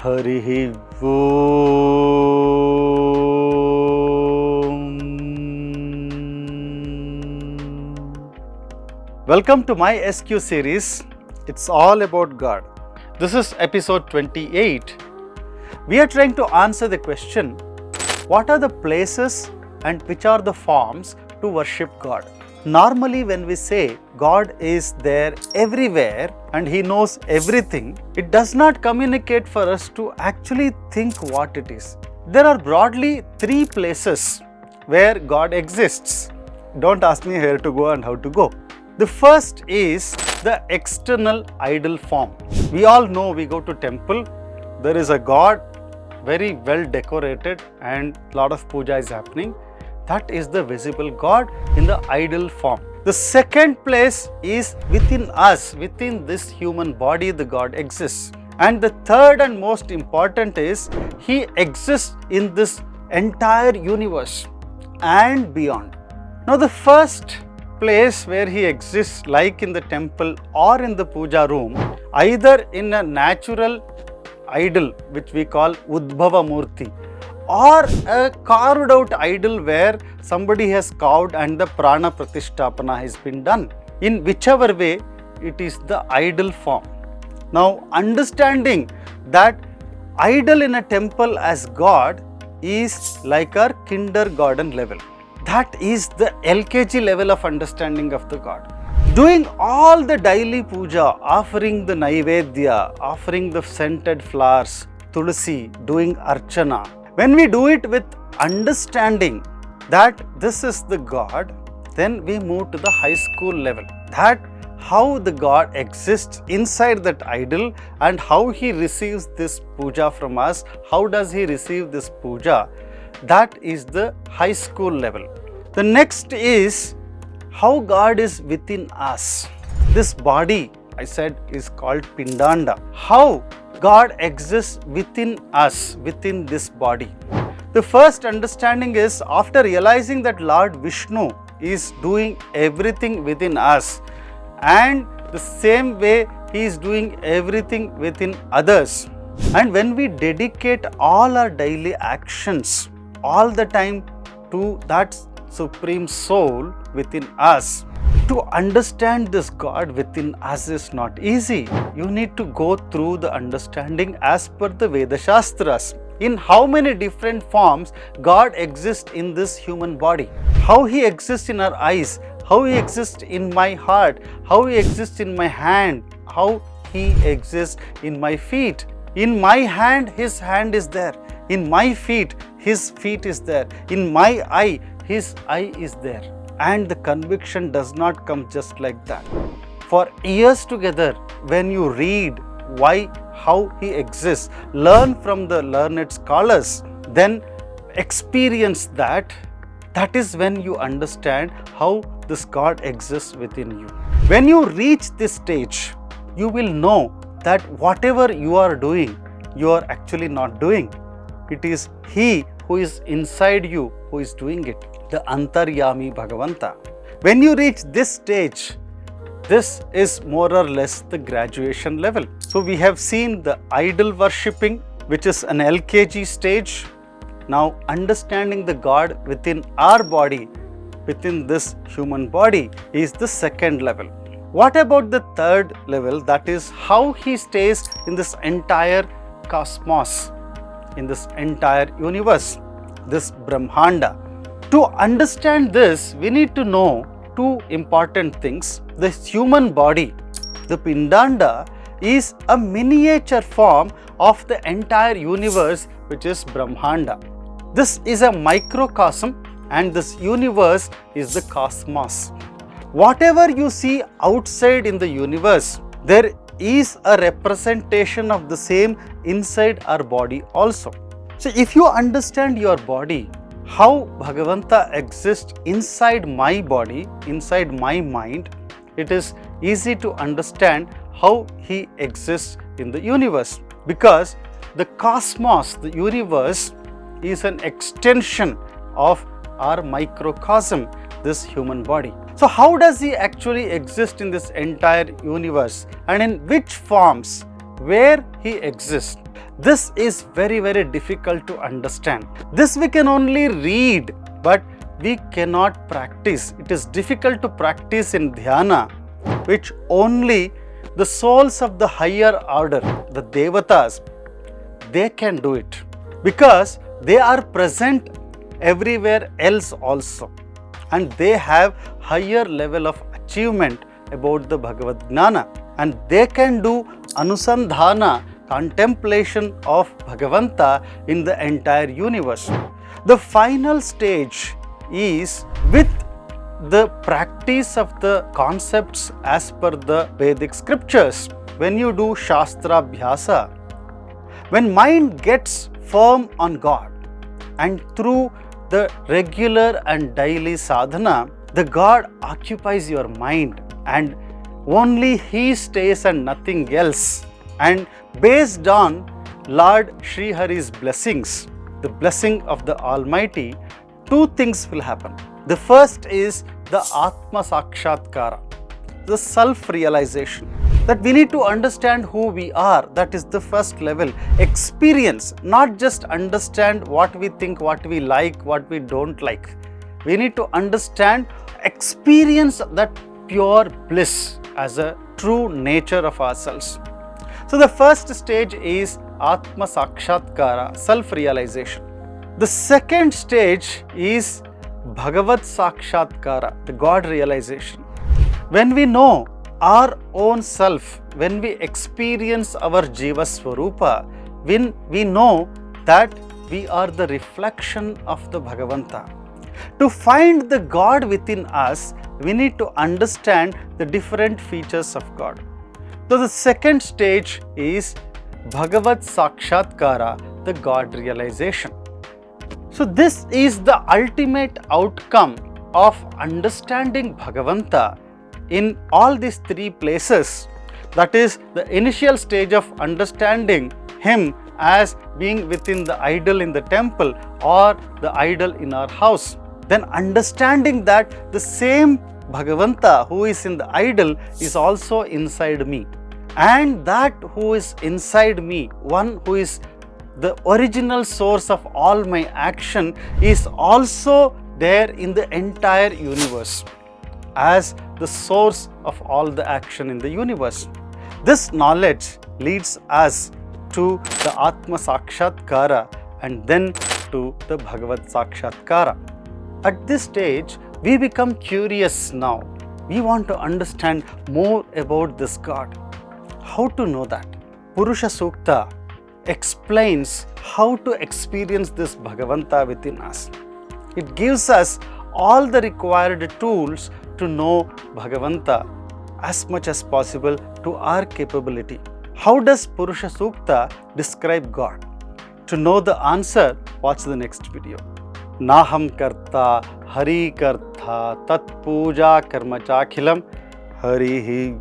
Harihi Om. Welcome to my SQ series. It's all about God. This is episode 28. We are trying to answer the question, what are the places and which are the forms to worship God? Normally when we say God is there everywhere and He knows everything, it does not communicate for us to actually think what it is. There are broadly three places where God exists. Don't ask me where to go and how to go. The first is the external idol form. We all know we go to temple, there is a God, very well decorated and lot of puja is happening. That is the visible God in the idol form. The second place is within us, within this human body the God exists. And the third and most important is He exists in this entire universe and beyond. Now the first place where He exists, like in the temple or in the puja room, either in a natural idol which we call Udbhava Murti, or a carved out idol where somebody has carved and the prana pratishtapana has been done. In whichever way, it is the idol form. Now, understanding that idol in a temple as God is like our kindergarten level. That is the LKG level of understanding of the God. Doing all the daily puja, offering the naivedya, offering the scented flowers, tulsi, doing archana. When we do it with understanding that this is the God, then we move to the high school level. That how the God exists inside that idol and how He receives this puja from us, how does He receive this puja, that is the high school level. The next is how God is within us. This body, I said, is called Pindanda. How God exists within us, within this body. The first understanding is, after realizing that Lord Vishnu is doing everything within us, and the same way He is doing everything within others. And when we dedicate all our daily actions all the time to that Supreme Soul within us, to understand this God within us is not easy. You need to go through the understanding as per the Veda Shastras. In how many different forms God exists in this human body. How He exists in our eyes, how He exists in my heart, how He exists in my hand, how He exists in my feet. In my hand, His hand is there. In my feet, His feet is there. In my eye, His eye is there. And the conviction does not come just like that. For years together, when you read how He exists, learn from the learned scholars, then experience that. That is when you understand how this God exists within you. When you reach this stage, you will know that whatever you are doing, you are actually not doing. It is He who is inside you who is doing it. The Antaryami Bhagavanta. When you reach this stage, this is more or less the graduation level. So we have seen the idol worshipping, which is an LKG stage. Now understanding the God within our body, within this human body, is the second level. What about the third level? That is how He stays in this entire cosmos, in this entire universe, this Brahmanda. To understand this, we need to know two important things. The human body, the Pindanda, is a miniature form of the entire universe, which is Brahmanda. This is a microcosm and this universe is the cosmos. Whatever you see outside in the universe, there is a representation of the same inside our body also. So if you understand your body, how Bhagavanta exists inside my body, inside my mind, it is easy to understand how He exists in the universe. Because the cosmos, the universe, is an extension of our microcosm, this human body. So how does He actually exist in this entire universe, and in which forms, where He exists? This is very, very difficult to understand. This we can only read, but we cannot practice. It is difficult to practice in dhyana, which only the souls of the higher order, the devatas, they can do it, because they are present everywhere else also, and they have higher level of achievement about the Bhagavad Gnana, and they can do anusandhana, contemplation of Bhagavanta in the entire universe. The final stage is with the practice of the concepts as per the Vedic scriptures. When you do Shastra Abhyasa, when mind gets firm on God, and through the regular and daily sadhana, the God occupies your mind and only He stays and nothing else. And based on Lord Sri Hari's blessings, the blessing of the Almighty, two things will happen. The first is the Atma Sakshatkara, the self-realization. That we need to understand who we are. That is the first level. Experience, not just understand what we think, what we like, what we don't like. We need to understand, experience that pure bliss as a true nature of ourselves. So the first stage is Atma Sakshatkara, self-realization. The second stage is Bhagavad Sakshatkara, the God realization. When we know our own self, when we experience our Jiva Swarupa, when we know that we are the reflection of the Bhagavanta. To find the God within us, we need to understand the different features of God. So the second stage is Bhagavad Sakshatkara, the God realization. So this is the ultimate outcome of understanding Bhagavanta in all these three places. That is the initial stage of understanding Him as being within the idol in the temple or the idol in our house. Then understanding that the same Bhagavanta who is in the idol is also inside me, and that who is inside me, one who is the original source of all my action, is also there in the entire universe as the source of all the action in the universe. This knowledge leads us to the Atma Sakshatkara and then to the Bhagavad Sakshatkara. At this stage, we become curious now. We want to understand more about this God. How to know that? Purusha Sukta explains how to experience this Bhagavanta within us. It gives us all the required tools to know Bhagavanta as much as possible to our capability. How does Purusha Sukta describe God? To know the answer, watch the next video. Naham karta, hari karta, tat puja karma chakhilam, harihi